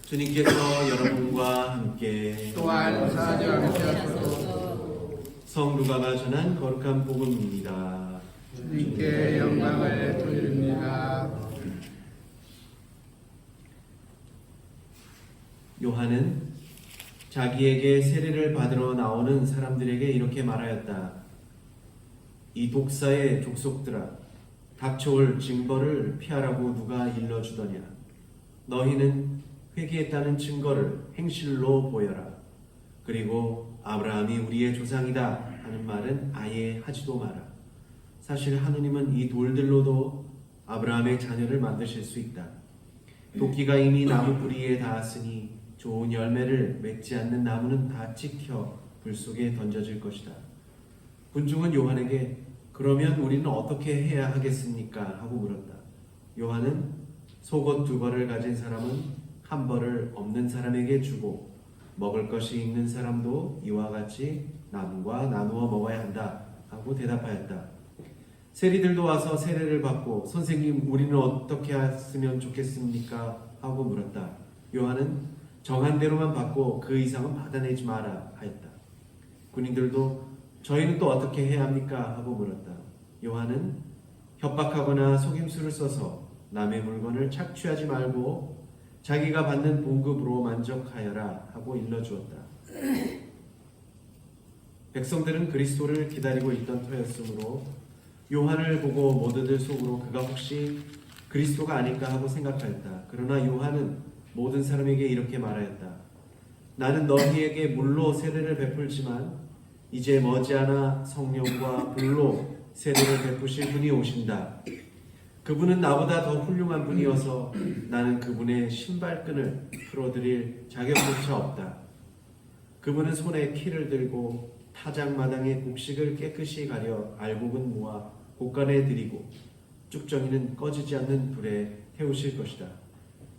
주님께서 여러분과 함께 또한 사정하셔서 성루가가 전한 거룩한 복음입니다. 주님께 영광을 돌립니다. 요한은 자기에게 세례를 받으러 나오는 사람들에게 이렇게 말하였다. 이 독사의 족속들아, 닥쳐올 징벌을 피하라고 누가 일러주더냐. 너희는 회개했다는 증거를 행실로 보여라. 그리고 아브라함이 우리의 조상이다 하는 말은 아예 하지도 마라. 사실 하느님은 이 돌들로도 아브라함의 자녀를 만드실 수 있다. 도끼가 이미 나무 뿌리에 닿았으니 좋은 열매를 맺지 않는 나무는 다 찍혀 불 속에 던져질 것이다. 군중은 요한에게 그러면 우리는 어떻게 해야 하겠습니까? 하고 물었다. 요한은 속옷 2벌을 가진 사람은 1벌을 없는 사람에게 주고 먹을 것이 있는 사람도 이와 같이 남과 나누어 먹어야 한다 하고 대답하였다. 세리들도 와서 세례를 받고 선생님 우리는 어떻게 했으면 좋겠습니까? 하고 물었다. 요한은 정한 대로만 받고 그 이상은 받아내지 마라 하였다. 군인들도 저희는 또 어떻게 해야 합니까? 하고 물었다. 요한은 협박하거나 속임수를 써서 남의 물건을 착취하지 말고 자기가 받는 봉급으로 만족하여라 하고 일러주었다. 백성들은 그리스도를 기다리고 있던 터였으므로 요한을 보고 모두들 속으로 그가 혹시 그리스도가 아닐까 하고 생각하였다. 그러나 요한은 모든 사람에게 이렇게 말하였다. 나는 너희에게 물로 세례를 베풀지만 이제 머지않아 성령과 불로 세례를 베푸실 분이 오신다. 그분은 나보다 더 훌륭한 분이어서 나는 그분의 신발끈을 풀어드릴 자격조차 없다. 그분은 손에 키를 들고 타작마당의 곡식을 깨끗이 가려 알곡은 모아 곳간에 들이고 쭉정이는 꺼지지 않는 불에 태우실 것이다.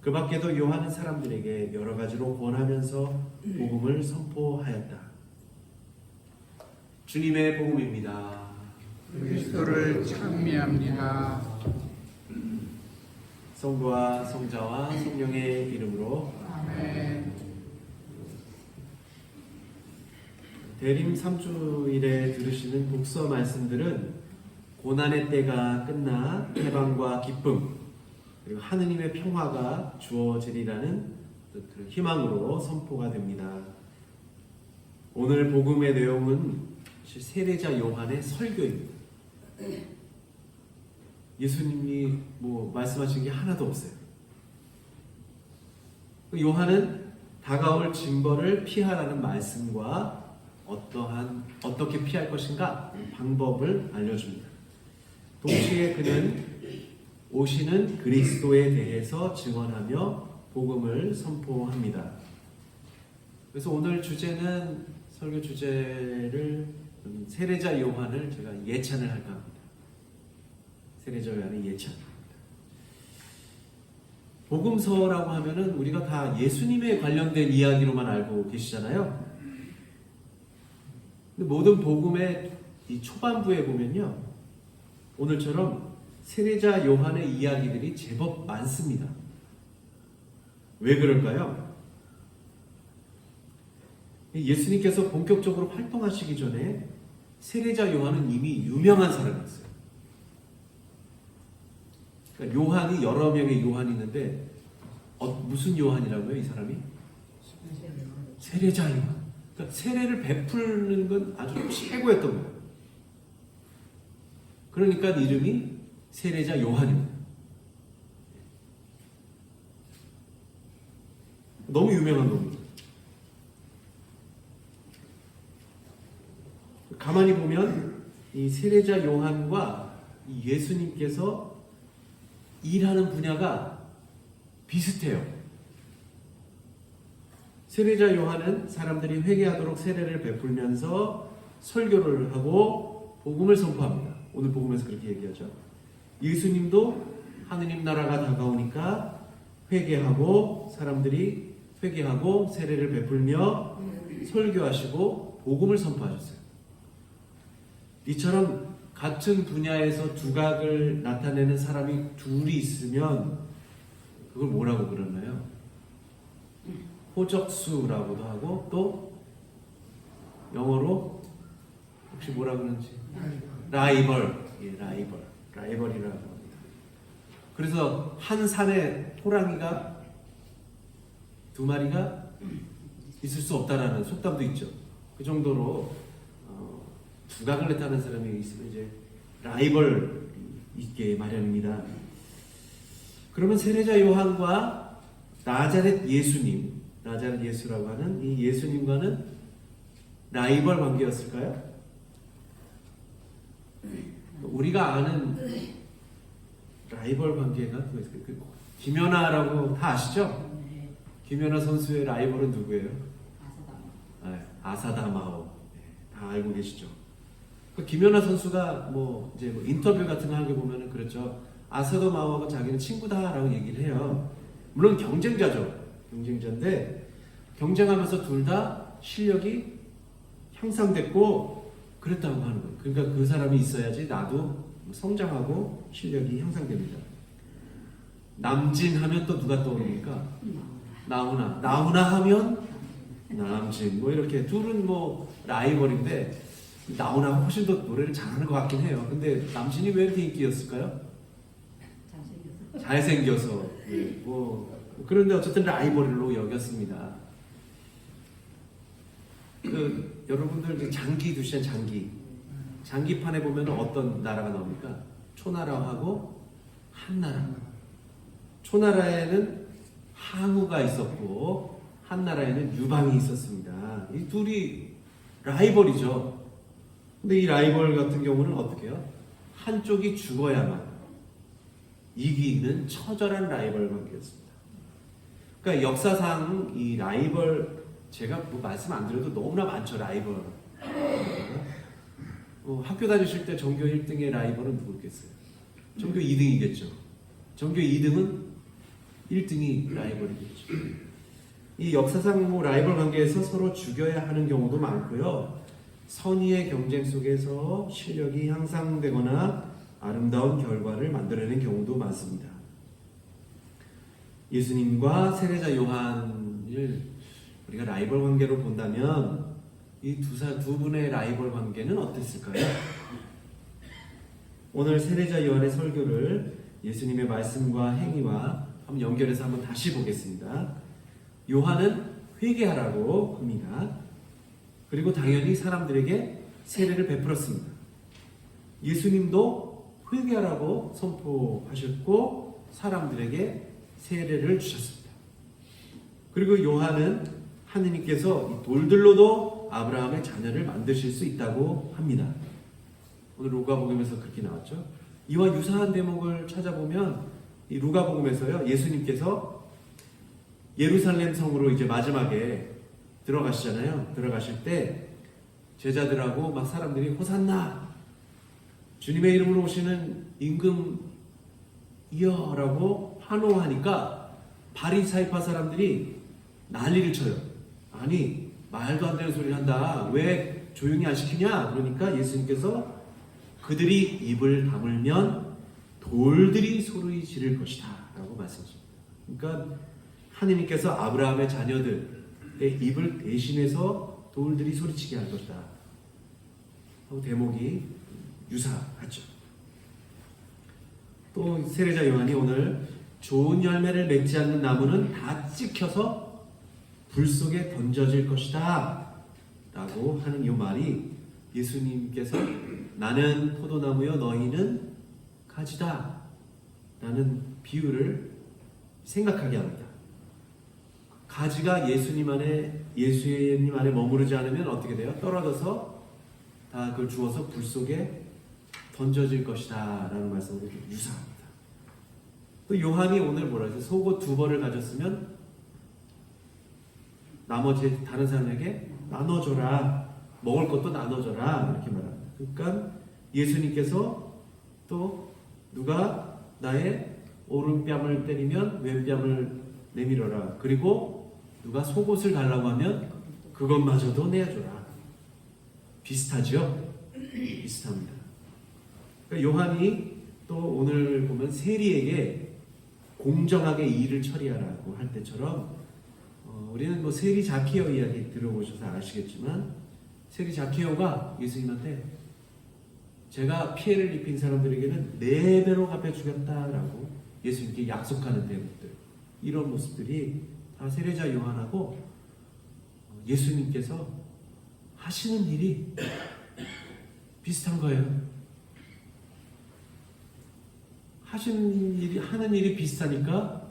그 밖에도 요한은 사람들에게 여러 가지로 권하면서 복음을 선포하였다. 주님의 복음입니다. 그리스도를 찬미합니다. 성부와 성자와 성령의 이름으로 아멘. 대림 3주일에 들으시는 독서 말씀들은 고난의 때가 끝나 해방과 기쁨 그리고 하느님의 평화가 주어지리라는 희망으로 선포가 됩니다. 오늘 복음의 내용은 세례자 요한의 설교입니다. 예수님이 말씀하신 게 하나도 없어요. 요한은 다가올 징벌을 피하라는 말씀과 어떻게 피할 것인가 방법을 알려줍니다. 동시에 그는 오시는 그리스도에 대해서 증언하며 복음을 선포합니다. 그래서 오늘 주제는 설교 주제를 세례자 요한을 제가 예찬을 할까 합니다. 세례자 요한의 예찬. 복음서라고 하면은 우리가 다 예수님에 관련된 이야기로만 알고 계시잖아요. 근데 모든 복음의 이 초반부에 보면요, 오늘처럼 세례자 요한의 이야기들이 제법 많습니다. 왜 그럴까요? 예수님께서 본격적으로 활동하시기 전에 세례자 요한은 이미 유명한 사람이었어요. 그러니까 요한이 여러 명의 요한이 있는데 무슨 요한이라고요? 이 사람이? 세례자 요한. 그러니까 세례를 베푸는 건 아주 최고였던 거예요. 그러니까 이름이 세례자 요한입니다. 너무 유명한 겁니다. 가만히 보면 이 세례자 요한과 이 예수님께서 일하는 분야가 비슷해요. 세례자 요한은 사람들이 회개하도록 세례를 베풀면서 설교를 하고 복음을 선포합니다. 오늘 복음에서 그렇게 얘기하죠. 예수님도 하느님 나라가 다가오니까 회개하고 사람들이 회개하고 세례를 베풀며 설교하시고 복음을 선포하셨어요. 이처럼 같은 분야에서 두각을 나타내는 사람이 둘이 있으면 그걸 뭐라고 그러나요? 호적수라고도 하고 또 영어로 혹시 뭐라 그러는지 라이벌, 예, 라이벌이라고 합니다. 그래서 한 산에 호랑이가 두 마리가 있을 수 없다라는 속담도 있죠. 그 정도로 두각을 나타내는 사람이 있으면 이제 라이벌 있게 마련입니다. 그러면 세례자 요한과 나자렛 예수님, 나자렛 예수라고 하는 이 예수님과는 라이벌 관계였을까요? 우리가 아는 라이벌 관계가 김연아라고 다 아시죠? 김연아 선수의 라이벌은 누구예요? 아사다마오. 네, 다 알고 계시죠? 그 김연아 선수가 뭐 이제 뭐 인터뷰 같은 거 하는 게 보면은 그렇죠. 아사다마오하고 자기는 친구다라고 얘기를 해요. 물론 경쟁자죠. 경쟁자인데 경쟁하면서 둘 다 실력이 향상됐고 그랬다고 하는 거예요. 그러니까 그 사람이 있어야지 나도 성장하고 실력이 향상됩니다. 남진 하면 또 누가 떠오릅니까? 나훈아 하면 남진. 뭐 이렇게 둘은 뭐 라이벌인데 나훈아가 훨씬 더 노래를 잘하는 것 같긴 해요. 근데 남진이 왜 이렇게 인기였을까요? 잘생겨서. 네, 뭐 그런데 어쨌든 라이벌로 여겼습니다. 여러분들 장기 두시한 장기판에 보면 어떤 나라가 나옵니까? 초나라하고 한나라. 초나라에는 항우가 있었고 한나라에는 유방이 있었습니다. 이 둘이 라이벌이죠. 근데 이 라이벌 같은 경우는 어떻게 해요? 한쪽이 죽어야만 이기는 처절한 라이벌 관계였습니다. 그러니까 역사상 이 라이벌 제가 뭐 말씀 안 드려도 너무나 많죠. 라이벌. 학교 다니실 때 전교 1등의 라이벌은 누구겠어요? 전교 2등이겠죠. 전교 2등은 1등이 라이벌이겠죠. 이 역사상 뭐 라이벌 관계에서 서로 죽여야 하는 경우도 많고요. 선의의 경쟁 속에서 실력이 향상되거나 아름다운 결과를 만들어내는 경우도 많습니다. 예수님과 세례자 요한을 우리가 라이벌 관계로 본다면 이 두 분의 라이벌 관계는 어땠을까요? 오늘 세례자 요한의 설교를 예수님의 말씀과 행위와 한번 연결해서 한번 다시 보겠습니다. 요한은 회개하라고 합니다. 그리고 당연히 사람들에게 세례를 베풀었습니다. 예수님도 회개하라고 선포하셨고 사람들에게 세례를 주셨습니다. 그리고 요한은 하느님께서 돌들로도 아브라함의 자녀를 만드실 수 있다고 합니다. 오늘 루가복음에서 그렇게 나왔죠. 이와 유사한 대목을 찾아보면 이 루가복음에서요, 예수님께서 예루살렘 성으로 이제 마지막에 들어가시잖아요. 들어가실 때 제자들하고 막 사람들이 호산나 주님의 이름으로 오시는 임금이여라고 환호하니까 바리사이파 사람들이 난리를 쳐요. 아니 말도 안 되는 소리를 한다. 왜 조용히 안 시키냐? 그러니까 예수님께서 그들이 입을 다물면 돌들이 소리 지를 것이다 라고 말씀하십니다. 그러니까 하느님께서 아브라함의 자녀들의 입을 대신해서 돌들이 소리치게 할 것이다 하고 대목이 유사하죠. 또 세례자 요한이 오늘 좋은 열매를 맺지 않는 나무는 다 찍혀서 불 속에 던져질 것이다 라고 하는 이 말이 예수님께서 나는 포도나무여 너희는 가지다 라는 비유를 생각하게 합니다. 가지가 예수님 안에 머무르지 않으면 어떻게 돼요? 떨어져서 다 그걸 주워서 불 속에 던져질 것이다 라는 말씀으로 유사합니다. 또 요한이 오늘 뭐라 하죠? 속옷 2벌을 가졌으면 나머지 다른 사람에게 나눠줘라. 먹을 것도 나눠줘라. 이렇게 말합니다. 그러니까 예수님께서 또 누가 나의 오른뺨을 때리면 왼뺨을 내밀어라. 그리고 누가 속옷을 달라고 하면 그것마저도 내줘라. 비슷하죠? 비슷합니다. 그러니까 요한이 또 오늘 보면 세리에게 공정하게 일을 처리하라고 할 때처럼 우리는 뭐 세리 자키오 이야기 들어보셔서 아시겠지만 세리 자키오가 예수님한테 제가 피해를 입힌 사람들에게는 4배로 갚아 주겠다라고 예수님께 약속하는 대목들, 이런 모습들이 다 세례자 요한하고 예수님께서 하시는 일이 비슷한 거예요. 하는 일이 비슷하니까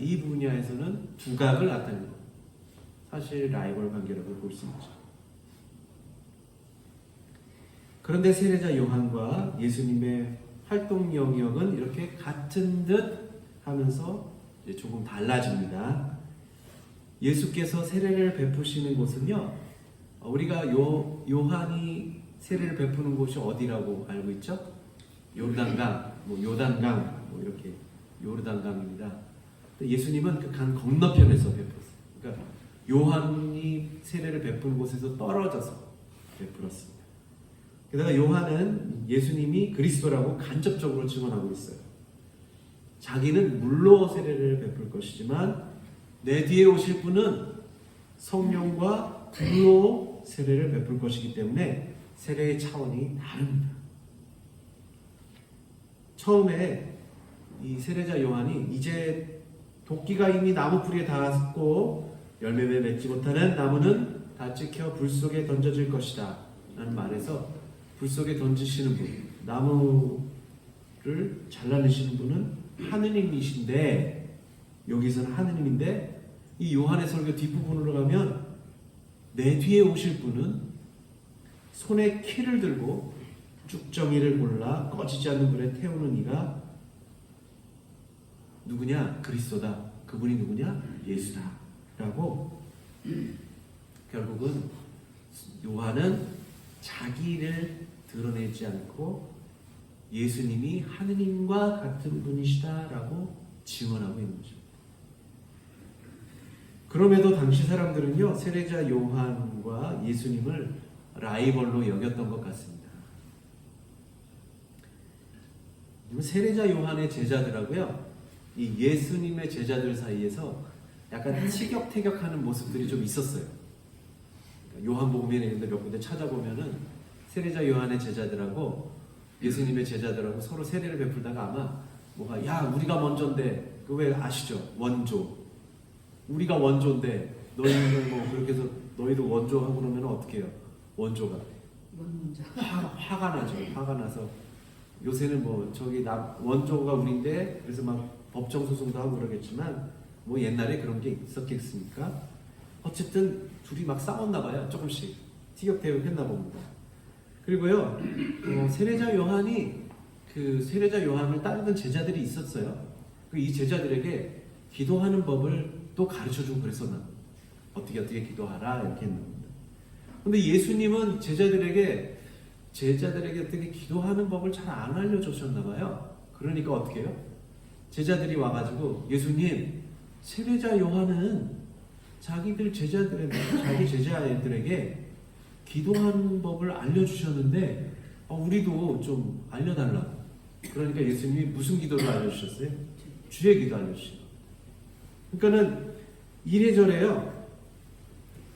이 분야에서는 두각을 나타내는 거예요. 사실 라이벌 관계라고 볼 수 있죠. 그런데 세례자 요한과 예수님의 활동 영역은 이렇게 같은 듯 하면서 이제 조금 달라집니다. 예수께서 세례를 베푸시는 곳은요, 우리가 요한이 세례를 베푸는 곳이 어디라고 알고 있죠? 요르단강, 요단강, 이렇게 요르단강입니다. 예수님은 그 강 건너편에서 베풀었어요. 그러니까 요한이 세례를 베푸는 곳에서 떨어져서 베풀었습니다. 게다가 요한은 예수님이 그리스도라고 간접적으로 증언하고 있어요. 자기는 물로 세례를 베풀 것이지만 내 뒤에 오실 분은 성령과 불로 세례를 베풀 것이기 때문에 세례의 차원이 다릅니다. 처음에 이 세례자 요한이 이제 도끼가 이미 나무 뿌리에 닿았고 열매를 맺지 못하는 나무는 다 찍혀 불 속에 던져질 것이다 라는 말에서 불 속에 던지시는 분, 나무를 잘라내시는 분은 하느님이신데, 여기서는 하느님인데 이 요한의 설교 뒷부분으로 가면 내 뒤에 오실 분은 손에 키를 들고 쭉정이를 골라 꺼지지 않는 불에 태우는 이가 누구냐? 그리스도다. 그분이 누구냐? 예수다 라고 결국은 요한은 자기를 드러내지 않고 예수님이 하느님과 같은 분이시다 라고 증언하고 있는 거죠. 그럼에도 당시 사람들은요, 세례자 요한과 예수님을 라이벌로 여겼던 것 같습니다. 세례자 요한의 제자들하고요, 이 예수님의 제자들 사이에서 약간 티격태격하는 모습들이 좀 있었어요. 요한복음에 있는 몇 군데 찾아보면은 세례자 요한의 제자들하고 예수님의 제자들하고 서로 세례를 베풀다가 아마 뭐가 야 우리가 먼저인데 그 왜 아시죠? 원조. 우리가 원조인데 너희는 뭐 그렇게 해서 너희도 원조하고 그러면 어떻게 해요? 원조가 화가 나죠. 화가 나서 요새는 뭐 저기 원조가 우리인데 그래서 막 법정 소송도 하고 그러겠지만 뭐 옛날에 그런 게 있었겠습니까? 어쨌든 둘이 막 싸웠나 봐요. 조금씩 티격태격 했나 봅니다. 그리고요, 세례자 요한이 그 세례자 요한을 따르던 제자들이 있었어요. 이 제자들에게 기도하는 법을 또 가르쳐주고 그랬었나? 어떻게 기도하라 이렇게 했나 봅니다. 근데 예수님은 제자들에게 어떻게 기도하는 법을 잘 안 알려주셨나 봐요. 그러니까 어떻게 해요? 제자들이 와가지고 예수님, 세례자 요한은 자기 제자들에게 기도하는 법을 알려주셨는데 우리도 좀 알려달라고. 그러니까 예수님이 무슨 기도를 알려주셨어요? 주의 기도 알려주셨어요. 그러니까는 이래저래요.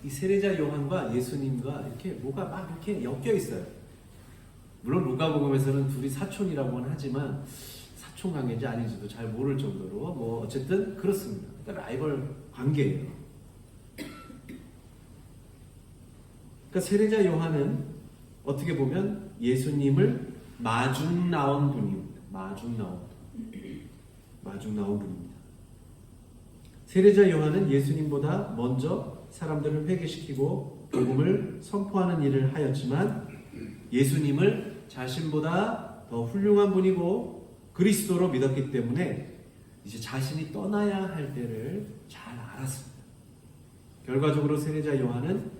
이 세례자 요한과 예수님과 이렇게 뭐가 막 이렇게 엮여 있어요. 물론 누가복음에서는 둘이 사촌이라고는 하지만 사촌 관계인지 아닌지도 잘 모를 정도로 뭐 어쨌든 그렇습니다. 그러니까 라이벌 관계예요. 그러니까 세례자 요한은 어떻게 보면 예수님을 마중 나온 분입니다. 마중 나온 분입니다. 세례자 요한은 예수님보다 먼저 사람들을 회개시키고 복음을 선포하는 일을 하였지만 예수님을 자신보다 더 훌륭한 분이고 그리스도로 믿었기 때문에 이제 자신이 떠나야 할 때를 잘 알았습니다. 결과적으로 세례자 요한은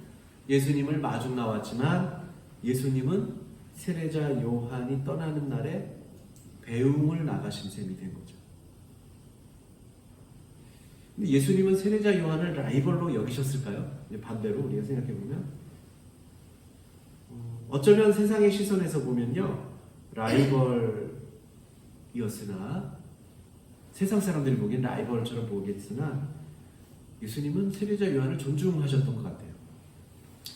예수님을 마중 나왔지만 예수님은 세례자 요한이 떠나는 날에 배웅을 나가신 셈이 된 거죠. 근데 예수님은 세례자 요한을 라이벌로 여기셨을까요? 반대로 우리가 생각해보면 어쩌면 세상의 시선에서 보면요, 라이벌이었으나 세상 사람들이 보기엔 라이벌처럼 보겠으나 예수님은 세례자 요한을 존중하셨던 것 같아요.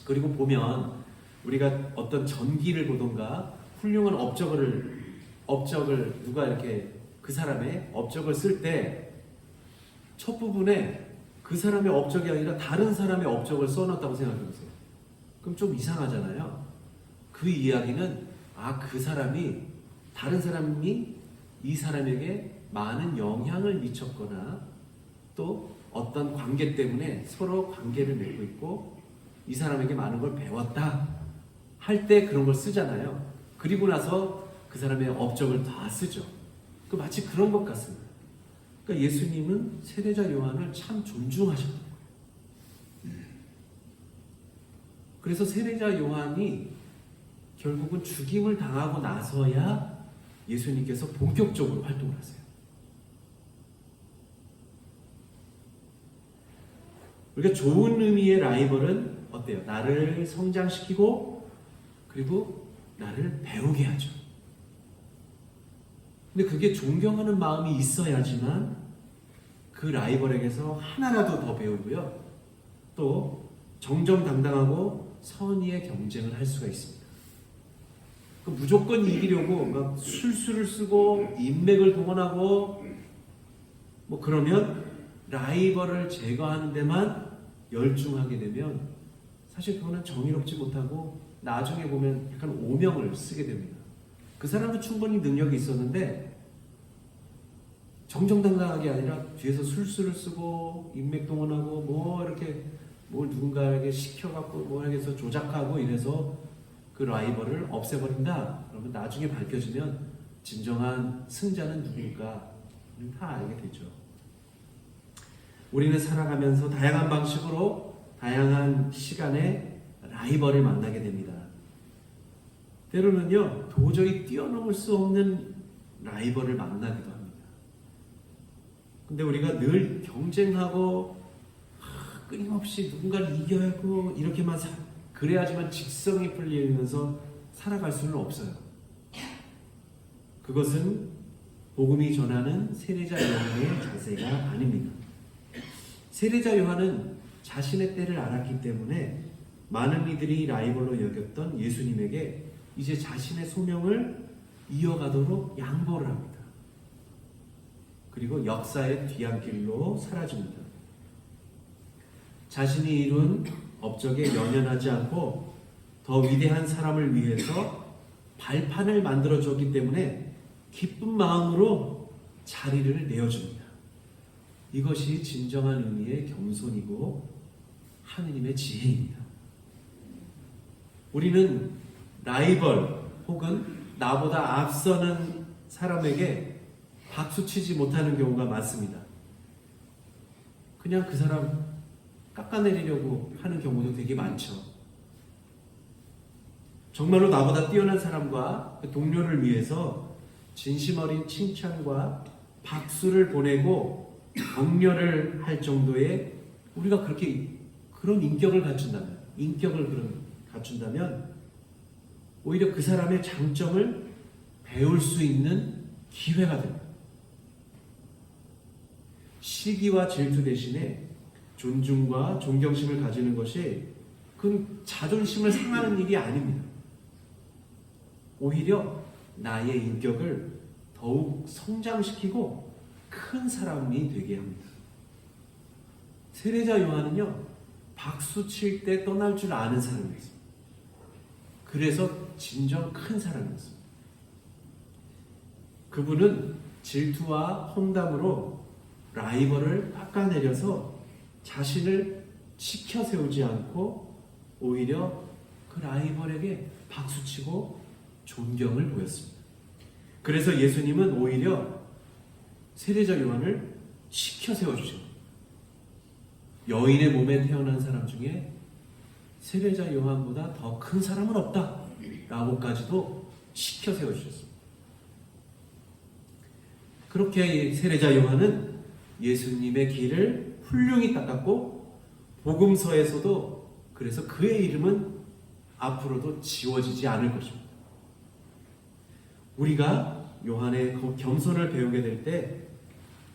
그리고 보면 우리가 어떤 전기를 보던가 훌륭한 업적을 누가 이렇게 그 사람의 업적을 쓸 때 첫 부분에 그 사람의 업적이 아니라 다른 사람의 업적을 써놨다고 생각해보세요. 그럼 좀 이상하잖아요. 그 이야기는 그 사람이 다른 사람이 이 사람에게 많은 영향을 미쳤거나 또 어떤 관계 때문에 서로 관계를 맺고 있고 이 사람에게 많은 걸 배웠다 할 때 그런 걸 쓰잖아요. 그리고 나서 그 사람의 업적을 다 쓰죠. 그 마치 그런 것 같습니다. 그러니까 예수님은 세례자 요한을 참 존중하셨던 거예요. 그래서 세례자 요한이 결국은 죽임을 당하고 나서야 예수님께서 본격적으로 활동을 하세요. 우리가 좋은 의미의 라이벌은 어때요? 나를 성장시키고 그리고 나를 배우게 하죠. 근데 그게 존경하는 마음이 있어야지만 그 라이벌에게서 하나라도 더 배우고요. 또 정정당당하고 선의의 경쟁을 할 수가 있습니다. 무조건 이기려고 막 술수를 쓰고 인맥을 동원하고 뭐 그러면 라이벌을 제거하는 데만 열중하게 되면 사실 그거는 정의롭지 못하고 나중에 보면 약간 오명을 쓰게 됩니다. 그 사람도 충분히 능력이 있었는데 정정당당하게 아니라 뒤에서 술수를 쓰고 인맥 동원하고 뭐 이렇게 뭘 누군가에게 시켜갖고 뭐 해서 조작하고 이래서 그 라이벌을 없애버린다. 그러면 나중에 밝혀지면 진정한 승자는 누굴까 다 알게 되죠. 우리는 살아가면서 다양한 방식으로 다양한 시간에 라이벌을 만나게 됩니다. 때로는요 도저히 뛰어넘을 수 없는 라이벌을 만나기도 합니다. 근데 우리가 늘 경쟁하고 끊임없이 누군가를 이겨야 하고 이렇게만 그래야지만 직성이 풀리면서 살아갈 수는 없어요. 그것은 복음이 전하는 세례자 요한의 자세가 아닙니다. 세례자 요한은 자신의 때를 알았기 때문에 많은 이들이 라이벌로 여겼던 예수님에게 이제 자신의 소명을 이어가도록 양보를 합니다. 그리고 역사의 뒤안길로 사라집니다. 자신이 이룬 업적에 연연하지 않고 더 위대한 사람을 위해서 발판을 만들어줬기 때문에 기쁜 마음으로 자리를 내어줍니다. 이것이 진정한 의미의 겸손이고 하느님의 지혜입니다. 우리는 라이벌 혹은 나보다 앞서는 사람에게 박수치지 못하는 경우가 많습니다. 그냥 그 사람 깎아내리려고 하는 경우도 되게 많죠. 정말로 나보다 뛰어난 사람과 그 동료를 위해서 진심 어린 칭찬과 박수를 보내고 격려를 할 정도의 우리가 그런 인격을 갖춘다면 오히려 그 사람의 장점을 배울 수 있는 기회가 됩니다. 시기와 질투 대신에 존중과 존경심을 가지는 것이 그건 자존심을 상하는 일이 아닙니다. 오히려 나의 인격을 더욱 성장시키고 큰 사람이 되게 합니다. 세례자 요한은요 박수 칠 때 떠날 줄 아는 사람이었습니다. 그래서 진정 큰 사람이었습니다. 그분은 질투와 험담으로 라이벌을 깎아내려서 자신을 치켜 세우지 않고 오히려 그 라이벌에게 박수치고 존경을 보였습니다. 그래서 예수님은 오히려 세례자 요한을 치켜 세워주죠. 여인의 몸에 태어난 사람 중에 세례자 요한보다 더 큰 사람은 없다 라고까지도 치켜 세워주셨습니다. 그렇게 세례자 요한은 예수님의 길을 훌륭히 닦았고 복음서에서도 그래서 그의 이름은 앞으로도 지워지지 않을 것입니다. 우리가 요한의 그 겸손을 배우게 될 때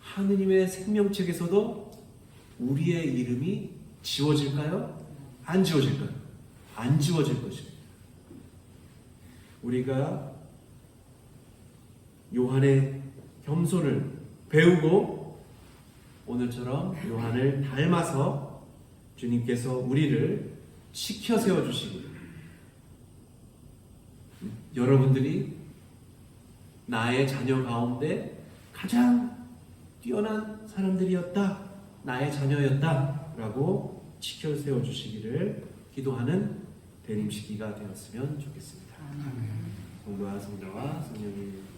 하느님의 생명책에서도 우리의 이름이 지워질까요? 안 지워질까요? 안 지워질 것입니다. 우리가 요한의 겸손을 배우고 오늘처럼 요한을 닮아서 주님께서 우리를 시켜 세워주시고 여러분들이 나의 자녀 가운데 가장 뛰어난 사람들이었다, 나의 자녀였다 라고 시켜 세워주시기를 기도하는 대림 시기가 되었으면 좋겠습니다. 성부와 성자와 성령의 이름으로.